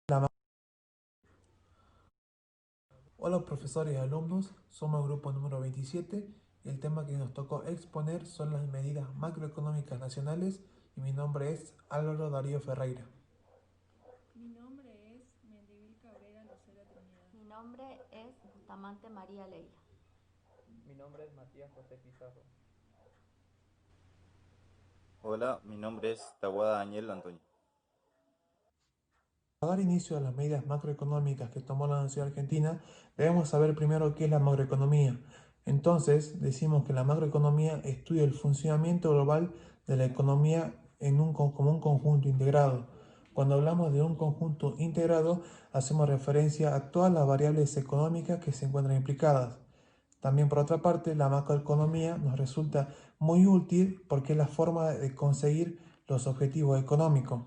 La Hola profesores y alumnos, somos el grupo número 27 y el tema que nos tocó exponer son las medidas macroeconómicas nacionales y mi nombre es Álvaro Darío Ferreira. Mi nombre es Mendivil Cabrera Lucero Trinidad. Mi nombre es Bustamante María Leila. Mi nombre es Matías José Pizarro. Hola, mi nombre es Tahuada Daniel Antonio. Para dar inicio a las medidas macroeconómicas que tomó la nación argentina, debemos saber primero qué es la macroeconomía. Entonces, decimos que la macroeconomía estudia el funcionamiento global de la economía como un conjunto integrado. Cuando hablamos de un conjunto integrado, hacemos referencia a todas las variables económicas que se encuentran implicadas. También, por otra parte, la macroeconomía nos resulta muy útil porque es la forma de conseguir los objetivos económicos.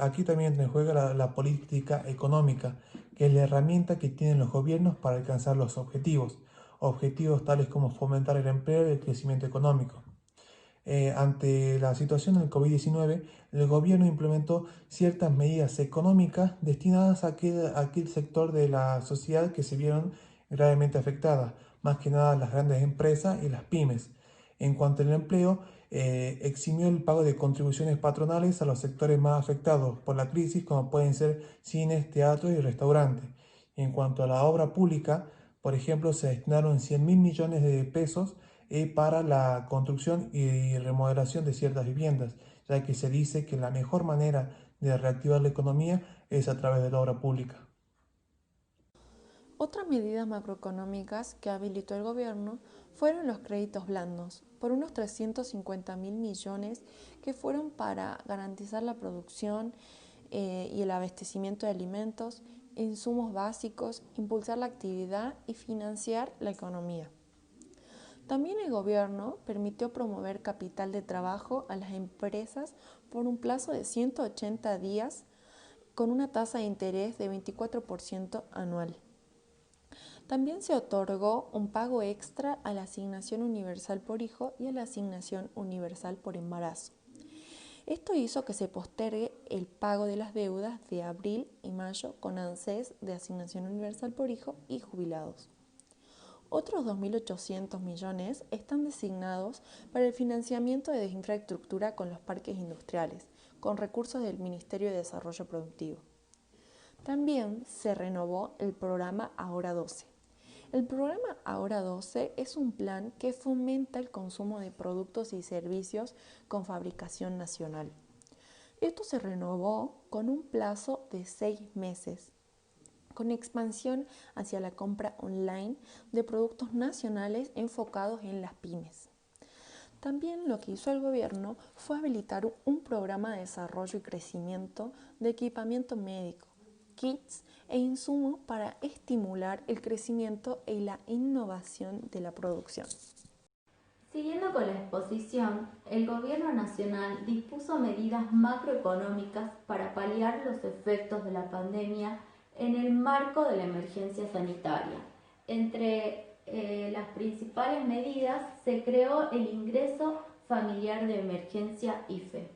Aquí también juega la política económica, que es la herramienta que tienen los gobiernos para alcanzar los objetivos, objetivos tales como fomentar el empleo y el crecimiento económico. Ante la situación del COVID-19, el gobierno implementó ciertas medidas económicas destinadas a aquel sector de la sociedad que se vieron gravemente afectadas, más que nada las grandes empresas y las pymes. En cuanto al empleo, eximió el pago de contribuciones patronales a los sectores más afectados por la crisis, como pueden ser cines, teatros y restaurantes. En cuanto a la obra pública, por ejemplo, se destinaron 100.000 millones de pesos para la construcción y remodelación de ciertas viviendas, ya que se dice que la mejor manera de reactivar la economía es a través de la obra pública. Otras medidas macroeconómicas que habilitó el gobierno fueron los créditos blandos, por unos 350.000 millones que fueron para garantizar la producción y el abastecimiento de alimentos, insumos básicos, impulsar la actividad y financiar la economía. También el gobierno permitió promover capital de trabajo a las empresas por un plazo de 180 días con una tasa de interés de 24% anual. También se otorgó un pago extra a la asignación universal por hijo y a la asignación universal por embarazo. Esto hizo que se postergue el pago de las deudas de abril y mayo con ANSES de asignación universal por hijo y jubilados. Otros 2.800 millones están designados para el financiamiento de infraestructura con los parques industriales, con recursos del Ministerio de Desarrollo Productivo. También se renovó el programa Ahora 12. El programa Ahora 12 es un plan que fomenta el consumo de productos y servicios con fabricación nacional. Esto se renovó con un plazo de 6 meses, con expansión hacia la compra online de productos nacionales enfocados en las pymes. También lo que hizo el gobierno fue habilitar un programa de desarrollo y crecimiento de equipamiento médico, kits e insumos para estimular el crecimiento y la innovación de la producción. Siguiendo con la exposición, el Gobierno Nacional dispuso medidas macroeconómicas para paliar los efectos de la pandemia en el marco de la emergencia sanitaria. Entre las principales medidas se creó el ingreso familiar de emergencia IFE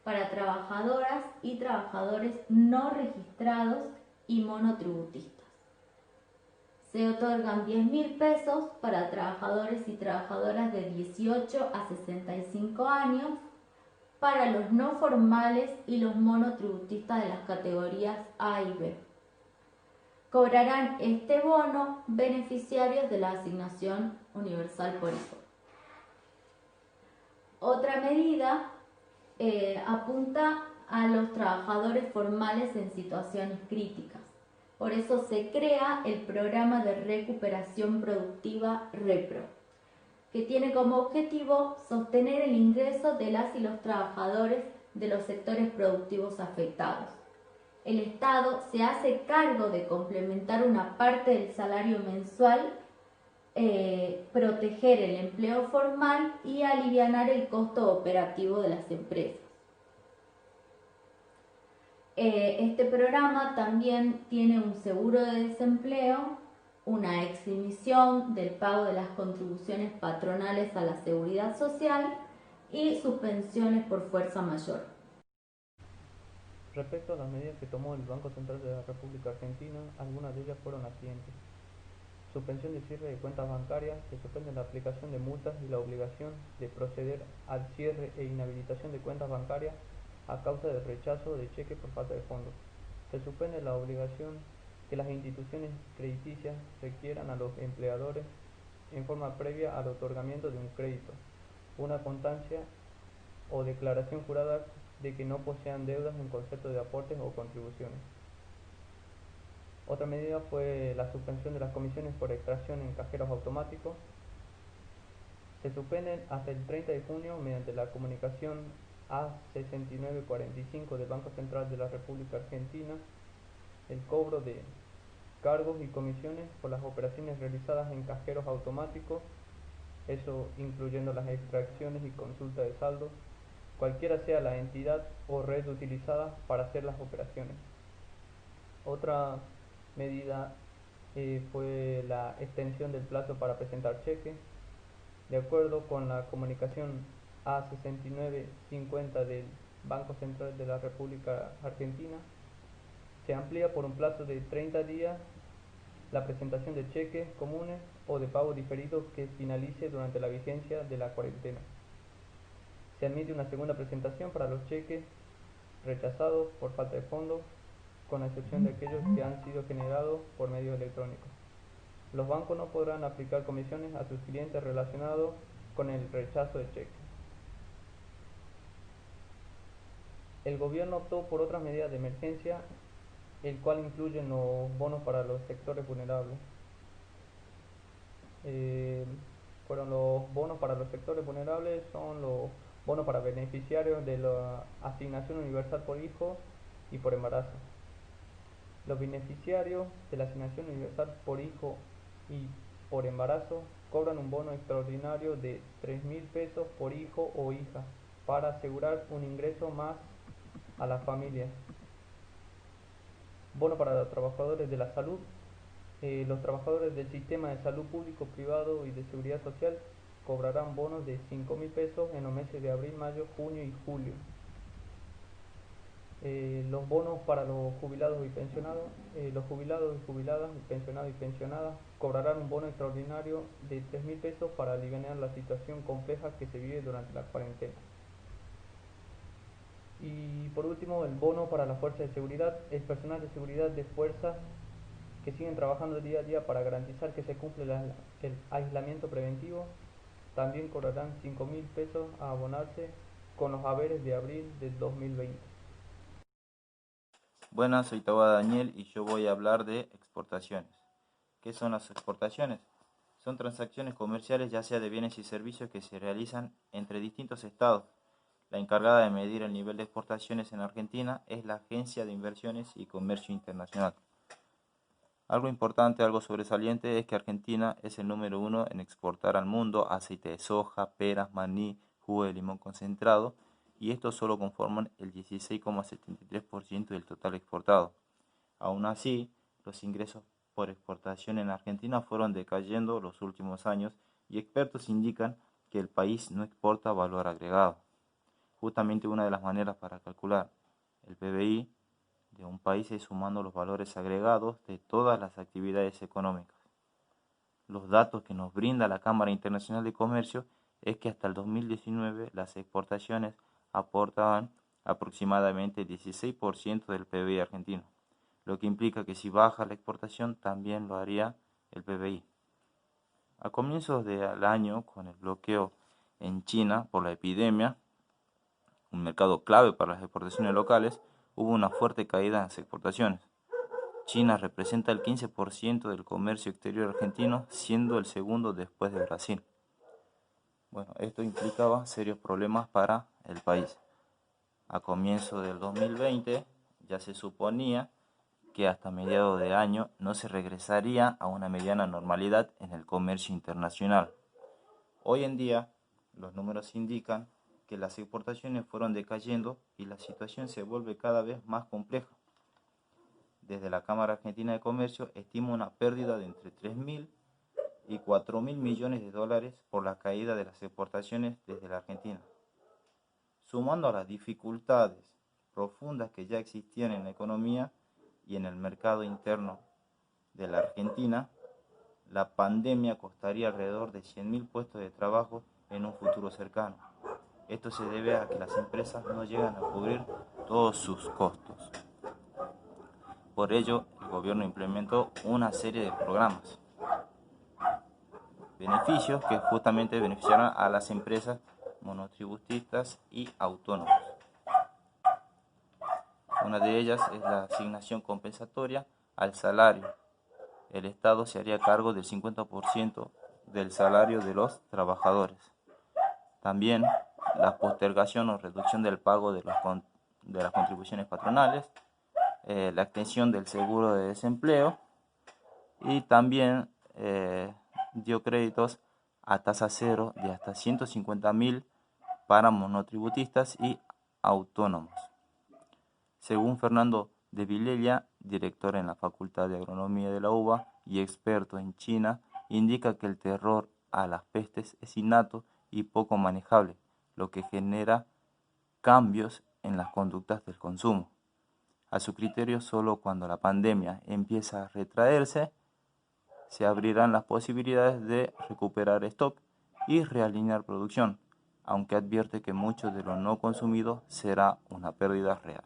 para trabajadoras y trabajadores no registrados y monotributistas. Se otorgan 10.000 pesos para trabajadores y trabajadoras de 18 a 65 años, para los no formales y los monotributistas de las categorías A y B. Cobrarán este bono beneficiarios de la asignación universal por hijo. Otra medida apunta a los trabajadores formales en situaciones críticas. Por eso se crea el programa de recuperación productiva REPRO, que tiene como objetivo sostener el ingreso de las y los trabajadores de los sectores productivos afectados. El Estado se hace cargo de complementar una parte del salario mensual, proteger el empleo formal y alivianar el costo operativo de las empresas. Este programa también tiene un seguro de desempleo, una exhibición del pago de las contribuciones patronales a la seguridad social y suspensiones por fuerza mayor. Respecto a las medidas que tomó el Banco Central de la República Argentina, algunas de ellas fueron las siguientes. Suspensión de cierre de cuentas bancarias, se suspende la aplicación de multas y la obligación de proceder al cierre e inhabilitación de cuentas bancarias a causa del rechazo de cheques por falta de fondos. Se suspende la obligación que las instituciones crediticias requieran a los empleadores en forma previa al otorgamiento de un crédito, una constancia o declaración jurada de que no posean deudas en concepto de aportes o contribuciones. Otra medida fue la suspensión de las comisiones por extracción en cajeros automáticos. Se suspenden hasta el 30 de junio mediante la comunicación A6945 del Banco Central de la República Argentina el cobro de cargos y comisiones por las operaciones realizadas en cajeros automáticos, eso incluyendo las extracciones y consulta de saldo, cualquiera sea la entidad o red utilizada para hacer las operaciones. Otra medida fue la extensión del plazo para presentar cheques. De acuerdo con la comunicación A6950 del Banco Central de la República Argentina, se amplía por un plazo de 30 días la presentación de cheques comunes o de pago diferido que finalice durante la vigencia de la cuarentena. Se admite una segunda presentación para los cheques rechazados por falta de fondos, con la excepción de aquellos que han sido generados por medios electrónicos. Los bancos no podrán aplicar comisiones a sus clientes relacionados con el rechazo de cheques. El gobierno optó por otras medidas de emergencia, el cual incluye los bonos para los sectores vulnerables. Fueron los bonos para los sectores vulnerables, son los bonos para beneficiarios de la asignación universal por hijo y por embarazo. Los beneficiarios de la asignación universal por hijo y por embarazo cobran un bono extraordinario de 3.000 pesos por hijo o hija para asegurar un ingreso más a la familia. Bono para los trabajadores de la salud. Los trabajadores del sistema de salud público, privado y de seguridad social cobrarán bonos de 5.000 pesos en los meses de abril, mayo, junio y julio. Los bonos para los jubilados y pensionados. Los jubilados y jubiladas, pensionados y pensionadas cobrarán un bono extraordinario de 3.000 pesos para aliviar la situación compleja que se vive durante la cuarentena. Y por último, el bono para la fuerza de seguridad. El personal de seguridad de fuerzas que siguen trabajando día a día para garantizar que se cumple el aislamiento preventivo también cobrarán 5.000 pesos a abonarse con los haberes de abril del 2020. Buenas, soy Tawada Daniel y yo voy a hablar de exportaciones. ¿Qué son las exportaciones? Son transacciones comerciales, ya sea de bienes y servicios, que se realizan entre distintos estados. La encargada de medir el nivel de exportaciones en Argentina es la Agencia de Inversiones y Comercio Internacional. Algo importante, algo sobresaliente, es que Argentina es el número 1 en exportar al mundo aceite de soja, peras, maní, jugo de limón concentrado, y estos solo conforman el 16,73% del total exportado. Aún así, los ingresos por exportación en Argentina fueron decayendo los últimos años y expertos indican que el país no exporta valor agregado. Justamente una de las maneras para calcular el PBI de un país es sumando los valores agregados de todas las actividades económicas. Los datos que nos brinda la Cámara Internacional de Comercio es que hasta el 2019 las exportaciones aportaban aproximadamente el 16% del PBI argentino, lo que implica que si baja la exportación también lo haría el PBI. A comienzos del año, con el bloqueo en China por la epidemia, un mercado clave para las exportaciones locales, hubo una fuerte caída en las exportaciones. China representa el 15% del comercio exterior argentino, siendo el segundo después de Brasil. Bueno, esto implicaba serios problemas para el país. A comienzos del 2020 ya se suponía que hasta mediados de año no se regresaría a una mediana normalidad en el comercio internacional. Hoy en día, los números indican que las exportaciones fueron decayendo y la situación se vuelve cada vez más compleja. Desde la Cámara Argentina de Comercio estima una pérdida de entre 3.000 y 4.000 millones de dólares por la caída de las exportaciones desde la Argentina. Sumando a las dificultades profundas que ya existían en la economía y en el mercado interno de la Argentina, la pandemia costaría alrededor de 100.000 puestos de trabajo en un futuro cercano. Esto se debe a que las empresas no llegan a cubrir todos sus costos. Por ello, el gobierno implementó una serie de programas, beneficios que justamente beneficiaron a las empresas monotributistas y autónomos. Una de ellas es la asignación compensatoria al salario. El Estado se haría cargo del 50% del salario de los trabajadores. También la postergación o reducción del pago de las contribuciones patronales, la extensión del seguro de desempleo y también dio créditos a tasa cero de hasta 150.000 para monotributistas y autónomos. Según Fernando de Vilella, director en la Facultad de Agronomía de la UBA y experto en China, indica que el terror a las pestes es innato y poco manejable, lo que genera cambios en las conductas del consumo. A su criterio, solo cuando la pandemia empieza a retraerse, se abrirán las posibilidades de recuperar stock y realinear producción, aunque advierte que mucho de lo no consumido será una pérdida real.